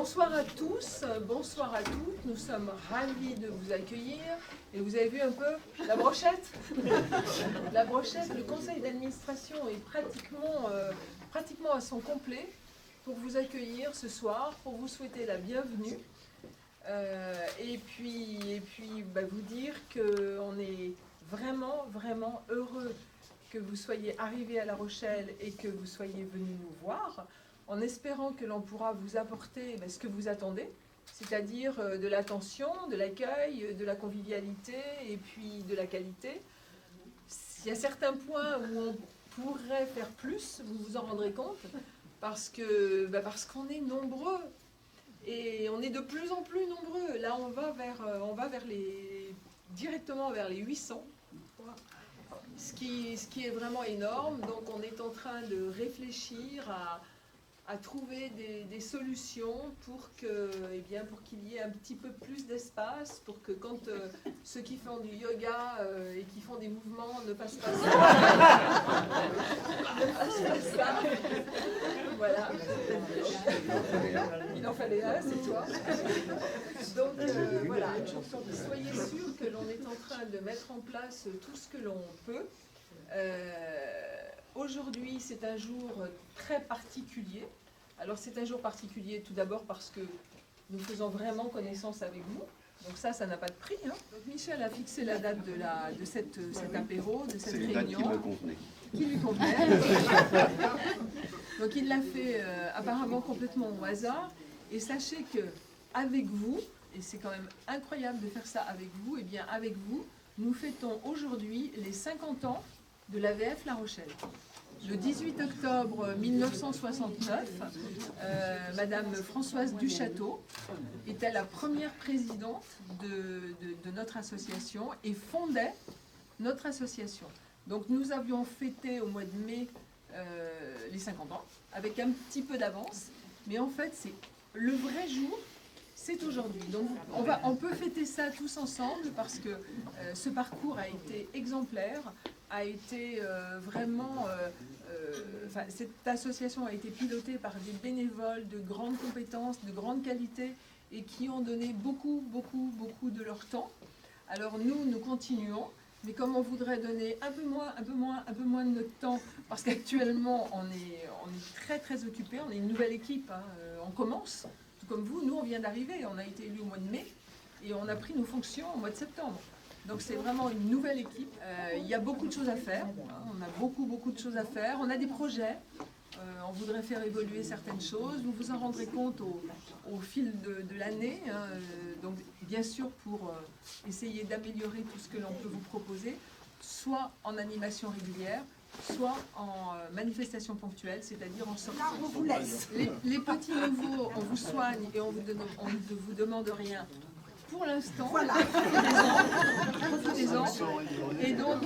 Bonsoir à tous, bonsoir à toutes. Nous sommes ravis de vous accueillir. Et vous avez vu un peu la brochette. La brochette, le conseil d'administration est pratiquement à son complet pour vous accueillir ce soir, pour vous souhaiter la bienvenue. Et puis vous dire qu'on est vraiment heureux que vous soyez arrivés à La Rochelle et que vous soyez venus nous voir, en espérant que l'on pourra vous apporter ce que vous attendez, c'est-à-dire de l'attention, de l'accueil, de la convivialité et puis de la qualité. Il y a certains points où on pourrait faire plus, vous vous en rendrez compte, parce qu'on est nombreux. Et on est de plus en plus nombreux. Là, on va directement vers les 800. Ce qui est vraiment énorme. Donc on est en train de réfléchir à trouver des solutions pour qu'il y ait un petit peu plus d'espace, pour que quand ceux qui font du yoga et qui font des mouvements ne fassent pas ça. Ne fassent pas ça. Voilà. Il en fallait un, c'est toi. Donc voilà, soyez sûrs que l'on est en train de mettre en place tout ce que l'on peut. Aujourd'hui, c'est un jour très particulier. Alors, c'est un jour particulier tout d'abord parce que nous faisons vraiment connaissance avec vous. Donc ça n'a pas de prix. Hein. Donc Michel a fixé la date de cet apéro, de cette réunion. C'est une date qui me convenait. Qui lui convenait. Donc il l'a fait apparemment complètement au hasard. Et sachez que avec vous, et c'est quand même incroyable de faire ça avec vous, et bien avec vous, nous fêtons aujourd'hui les 50 ans de l'AVF La Rochelle. Le 18 octobre 1969, Madame Françoise Duchâteau était la première présidente de notre association et fondait notre association. Donc nous avions fêté au mois de mai les 50 ans, avec un petit peu d'avance, mais en fait c'est le vrai jour, c'est aujourd'hui. Donc on peut fêter ça tous ensemble parce que ce parcours a été exemplaire, a été cette association a été pilotée par des bénévoles de grandes compétences, de grande qualité et qui ont donné beaucoup de leur temps. Alors nous continuons, mais comme on voudrait donner un peu moins de notre temps, parce qu'actuellement on est très occupés, on est une nouvelle équipe, hein, on commence, tout comme vous, nous on vient d'arriver, on a été élus au mois de mai et on a pris nos fonctions au mois de septembre. Donc c'est vraiment une nouvelle équipe. Il y a beaucoup de choses à faire. On a beaucoup de choses à faire. On a des projets. On voudrait faire évoluer certaines choses. Vous vous en rendrez compte au fil de l'année. Donc bien sûr pour essayer d'améliorer tout ce que l'on peut vous proposer, soit en animation régulière, soit en manifestation ponctuelle, c'est-à-dire en sortie. On vous laisse. Les petits nouveaux, on vous soigne et on ne vous demande rien. Pour l'instant, voilà. Profitez-en. Et donc,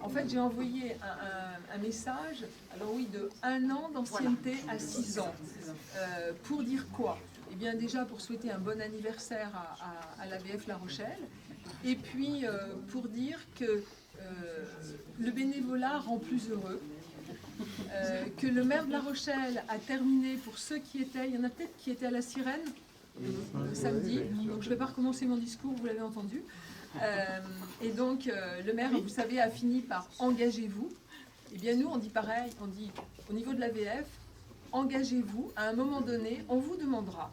en fait, j'ai envoyé un message, alors oui, de 1 an d'ancienneté à 6 ans. Pour dire quoi? Eh bien, déjà, pour souhaiter un bon anniversaire à l'AVF La Rochelle. Et puis, pour dire que le bénévolat rend plus heureux. Que le maire de La Rochelle a terminé, pour ceux qui étaient, il y en a peut-être qui étaient à la Sirène, samedi, donc je ne vais pas recommencer mon discours, vous l'avez entendu. Et donc le maire, vous savez, a fini par « engagez-vous ». Eh bien nous, on dit pareil, on dit au niveau de l'AVF, engagez-vous, à un moment donné, on vous demandera,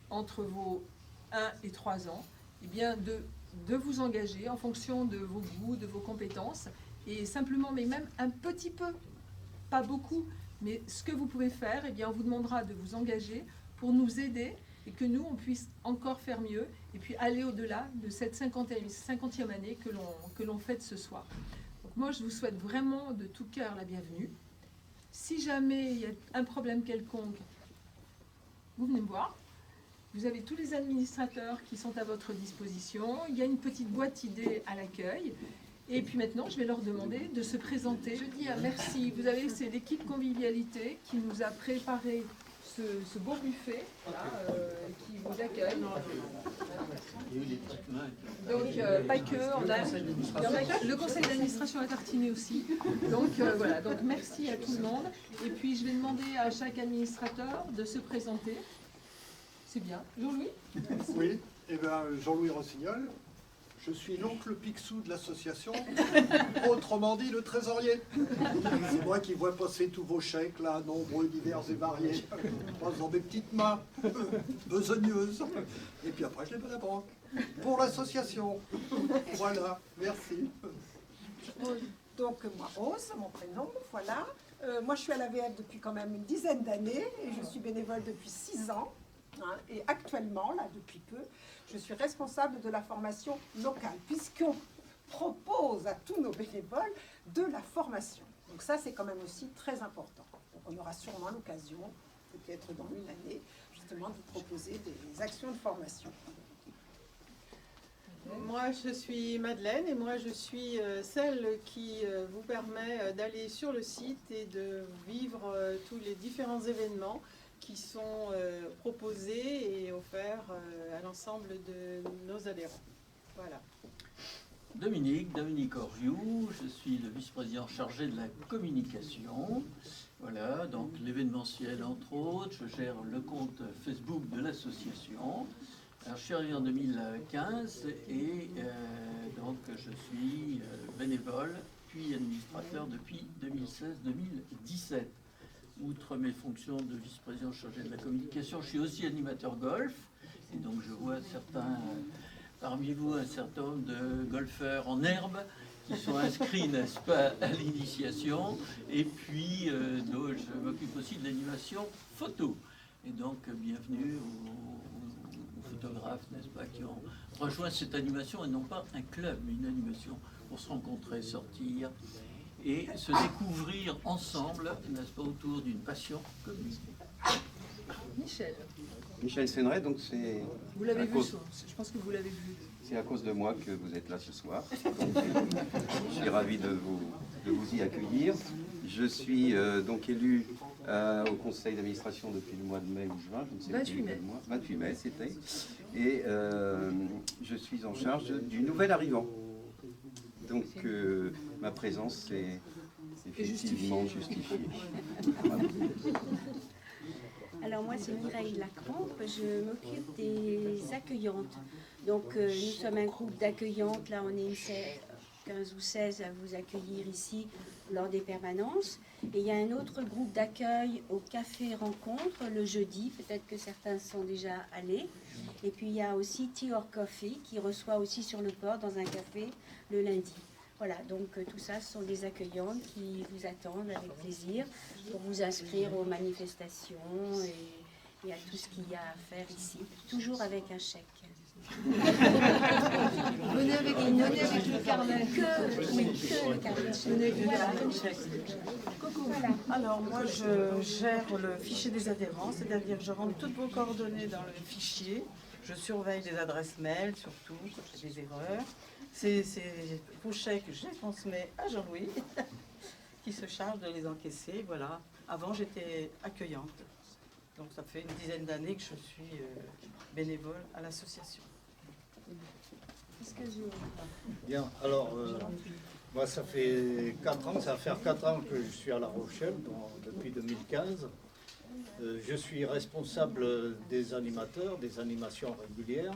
entre vos 1 et 3 ans, eh bien de vous engager en fonction de vos goûts, de vos compétences, et simplement, mais même un petit peu, pas beaucoup, mais ce que vous pouvez faire, eh bien on vous demandera de vous engager pour nous aider et que nous, on puisse encore faire mieux et puis aller au-delà de cette 50e année que l'on fête ce soir. Donc moi, je vous souhaite vraiment de tout cœur la bienvenue. Si jamais il y a un problème quelconque, vous venez me voir. Vous avez tous les administrateurs qui sont à votre disposition. Il y a une petite boîte idée à l'accueil. Et puis maintenant, je vais leur demander de se présenter. Je dis un merci. Vous savez, c'est l'équipe convivialité qui nous a préparé ce beau buffet là, qui vous accueille. Donc pas que, le conseil d'administration a tartiné aussi. Donc voilà, donc merci à tout le monde. Et puis je vais demander à chaque administrateur de se présenter. C'est bien. Jean-Louis? Oui, eh bien Jean-Louis Rossignol. Je suis l'oncle Picsou de l'association, autrement dit le trésorier. C'est moi qui vois passer tous vos chèques, là, nombreux, divers et variés, dans mes petites mains besogneuses. Et puis après, je les mets à la banque. Pour l'association. Voilà, merci. Donc, moi, Rose, mon prénom, voilà. Moi, je suis à l'AVF depuis quand même une dizaine d'années et je suis bénévole depuis 6 ans. Hein, et actuellement, là, depuis peu, je suis responsable de la formation locale, puisqu'on propose à tous nos bénévoles de la formation. Donc ça, c'est quand même aussi très important. Donc on aura sûrement l'occasion, peut-être dans une année, justement, de vous proposer des actions de formation. Moi, je suis Madeleine et moi, je suis celle qui vous permet d'aller sur le site et de vivre tous les différents événements qui sont proposés et offerts à l'ensemble de nos adhérents. Voilà. Dominique Orgiou, je suis le vice-président chargé de la communication. Voilà, donc l'événementiel entre autres, je gère le compte Facebook de l'association. Alors je suis arrivé en 2015 et donc je suis bénévole puis administrateur depuis 2016-2017. Outre mes fonctions de vice-président chargé de la communication, je suis aussi animateur golf. Et donc je vois parmi vous un certain nombre de golfeurs en herbe qui sont inscrits, n'est-ce pas, à l'initiation. Et puis je m'occupe aussi de l'animation photo. Et donc bienvenue aux photographes, n'est-ce pas, qui ont rejoint cette animation et non pas un club, mais une animation pour se rencontrer, sortir et se découvrir ensemble, n'est-ce pas, autour d'une passion commune. Michel Séneret, donc c'est... Vous l'avez vu, je pense que vous l'avez vu. C'est à cause de moi que vous êtes là ce soir. Je suis ravi de vous y accueillir. Je suis donc élu au conseil d'administration depuis le mois de mai ou juin, je ne sais 28 plus mai. quel mois. 28 mai, c'était. Et je suis en charge du nouvel arrivant. Donc ma présence est effectivement justifiée. Voilà. Alors moi c'est Mireille Lacrampe, je m'occupe des accueillantes. Donc nous sommes un groupe d'accueillantes, là on est 15 ou 16 à vous accueillir ici lors des permanences. Et il y a un autre groupe d'accueil au Café Rencontre le jeudi, peut-être que certains sont déjà allés. Et puis il y a aussi Tea or Coffee qui reçoit aussi sur le port dans un café le lundi. Voilà, donc tout ça, ce sont des accueillantes qui vous attendent avec plaisir pour vous inscrire aux manifestations et à tout ce qu'il y a à faire ici, toujours avec un chèque. Venez avec le carnet. Que le carnet. Voilà. Coucou. Voilà. Alors moi je gère le fichier des adhérents, c'est-à-dire que je rentre toutes vos coordonnées dans le fichier, je surveille les adresses mail surtout, quand il y a des erreurs. Vos chèques, je les transmets à Jean-Louis qui se charge de les encaisser. Voilà. Avant j'étais accueillante, donc ça fait une dizaine d'années que je suis bénévole à l'association. Bien, alors, moi ça fait 4 ans, ça va faire 4 ans que je suis à La Rochelle, depuis 2015. Je suis responsable des animateurs, des animations régulières,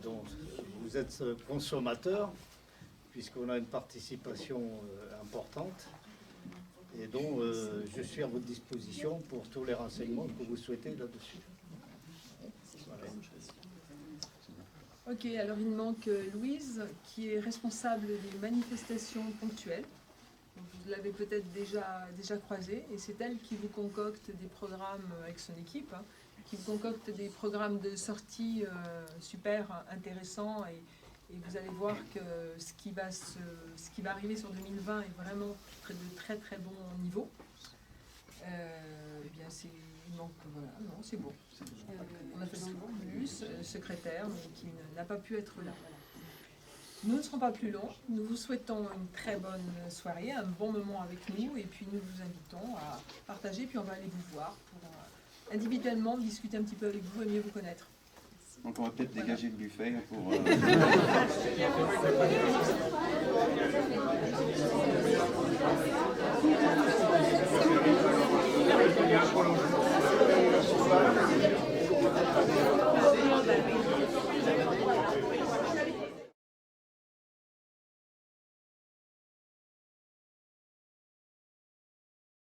dont vous êtes consommateur, puisqu'on a une participation importante, et dont je suis à votre disposition pour tous les renseignements que vous souhaitez là-dessus. Voilà. Ok, alors il manque Louise, qui est responsable des manifestations ponctuelles. Vous l'avez peut-être déjà croisée, et c'est elle qui vous concocte des programmes avec son équipe, hein, qui vous concocte des programmes de sortie super intéressants, et vous allez voir que ce qui va arriver sur 2020 est vraiment de très très bon niveau. Eh bien, il manque, voilà, non, c'est bon. On a fait plus, secrétaire, mais qui n'a pas pu être là. Nous ne serons pas plus longs. Nous vous souhaitons une très bonne soirée, un bon moment avec nous, et puis nous vous invitons à partager, puis on va aller vous voir individuellement, discuter un petit peu avec vous et mieux vous connaître. Donc on va peut-être dégager le buffet pour...